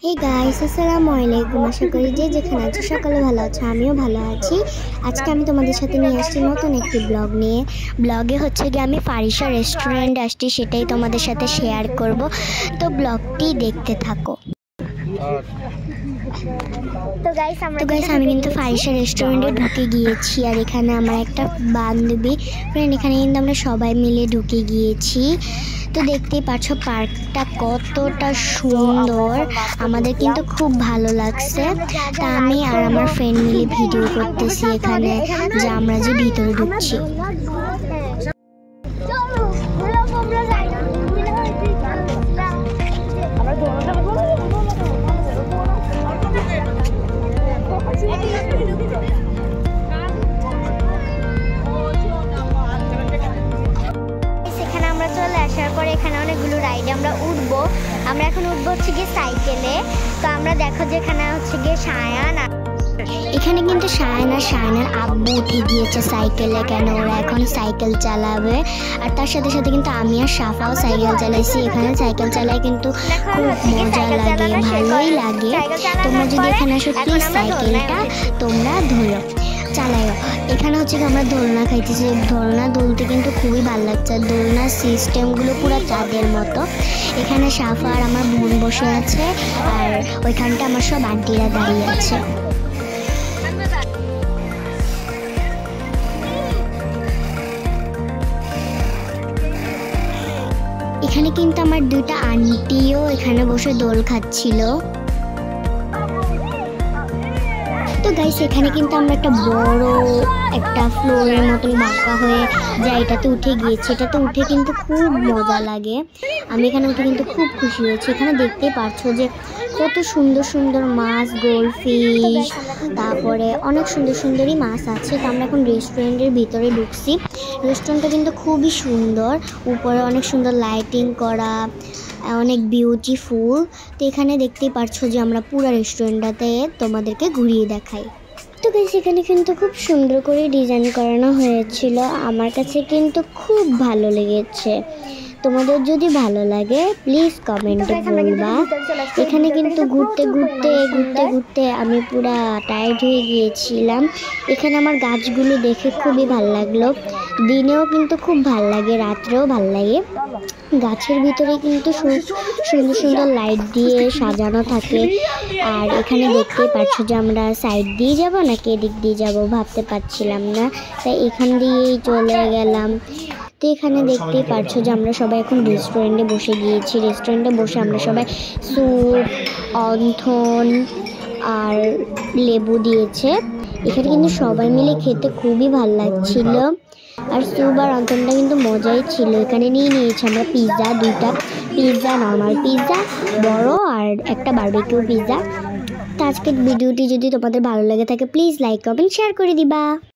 Hey guys, আসসালামু আলাইকুম। আশা করি যে যেখানে আছো সকলে ভালো আছো, আমিও ভালো আছি। আজকে আমি তোমাদের সাথে নিয়ে আসছি নতুন একটি ব্লগ নিয়ে। ব্লগে হচ্ছে গিয়ে আমি ফারিসা রেস্টুরেন্ট আসছি, সেটাই তোমাদের সাথে শেয়ার করব। তো ব্লগটি দেখতে থাকো। তো গাইস আমি কিন্তু ফারিসা রেস্টুরেন্টে ঢুকে গিয়েছি, আর এখানে আমার একটা বান্ধবী ফ্রেন্ড, এখানে কিন্তু আমরা সবাই মিলে ঢুকে গিয়েছি। তো দেখতেই পাচ্ছ পার্কটা কতটা সুন্দর, আমাদের কিন্তু খুব ভালো লাগছে। তা আমি আর আমার ফ্রেন্ড মিলে ভিডিও করতেছি এখানে, যে আমরা যে ভিতরে ঢুকছি। এখানে আমরা চলে আসার পরে এখানে অনেকগুলো রাইডে আমরা উঠবো। আমরা এখন উঠবো হচ্ছে গিয়ে সাইকেলে। তো আমরা দেখো যে এখানে হচ্ছে গিয়ে সায়ান, এখানে কিন্তু সায়ানার আব্বু উঠে গিয়েছে সাইকেলে, কেন ওরা এখন সাইকেল চালাবে। আর তার সাথে সাথে কিন্তু আমি আর সাফাও সাইকেল চালাইছি। এখানে সাইকেল চালায় কিন্তু খুব মজা লাগে, ভালোই লাগে। তোমরা যদি এখানে আসো প্লিজ সাইকেলটা তোমরা ধরো, চালাইও। এখানে হচ্ছে আমরা দোলনা খাইতেছি, দোলনা দুলতে কিন্তু খুবই ভালো লাগছে। দোলনার সিস্টেমগুলো পুরো চাঁদের মতো। এখানে সাফা আর আমার বোন বসে আছে, আর ওইখানটা আমার সব আন্টিরা দাঁড়িয়ে আছে। এখানে কিন্তু আমার দুইটা আন্টিও এখানে বসে দোল খাচ্ছিল। তো গাইস এখানে কিন্তু আমরা একটা বড় একটা ফ্লোরের মতন বাঁকা হয়ে যায়, এটাতে উঠে গিয়েছি। এটাতে উঠে কিন্তু খুব মজা লাগে। আমি এখানে উঠে কিন্তু খুব খুশি হয়েছি। এখানে দেখতেই পাচ্ছো যে কত সুন্দর সুন্দর মাছ, গোল্ডফিশ, তারপরে অনেক সুন্দর সুন্দরই মাছ আছে। তো আমরা এখন রেস্টুরেন্টের ভিতরে ঢুকছি। রেস্টুরেন্টটা কিন্তু খুবই সুন্দর, উপরে অনেক সুন্দর লাইটিং করা, অনেক বিউটিফুল। তো এখানে দেখতেই পাচ্ছ যে আমরা পুরো রেস্টুরেন্টটাতে তোমাদেরকে ঘুরিয়ে দেখাই। তো গাইস এখানে কিন্তু খুব সুন্দর করে ডিজাইন করানো হয়েছিল, আমার কাছে কিন্তু খুব ভালো লেগেছে। তোমাদের যদি ভালো লাগে প্লিজ কমেন্টে বলবা। এখানে কিন্তু ঘুরতে ঘুরতে আমি পুরা টায়ার্ড হয়ে গিয়েছিলাম। এখানে আমার গাছগুলো দেখে খুবই ভালো লাগলো। দিনেও কিন্তু খুব ভালো লাগে, রাত্রেও ভালো লাগে। গাছের ভিতরে কিন্তু সুন্দর সুন্দর লাইট দিয়ে সাজানো থাকে। আর এখানে দেখতেই পাচ্ছ যে আমরা সাইড দিয়ে যাব নাকি এদিক দিয়ে যাব ভাবতে পারছিলাম না, তাই এখান দিয়েই চলে গেলাম। তো এখানে দেখতেই পাচ্ছ যে আমরা সবাই এখন রেস্টুরেন্টে বসে গিয়েছি। রেস্টুরেন্টে বসে আমরা সবাই স্যুপ, অন্থন আর লেবু দিয়েছে। এখানে কিন্তু সবাই মিলে খেতে খুবই ভালো লাগছিল, আর স্যুপ আর অন্থনটা কিন্তু মজাই ছিল। এখানে নিয়েছি আমরা পিৎজা, দুইটা পিৎজা, নর্মাল পিৎজা বড়, আর একটা বারবিকিউ পিৎজা। তো আজকের ভিডিওটি যদি তোমাদের ভালো লাগে থাকে প্লিজ লাইক কমেন্ট শেয়ার করে দিবা।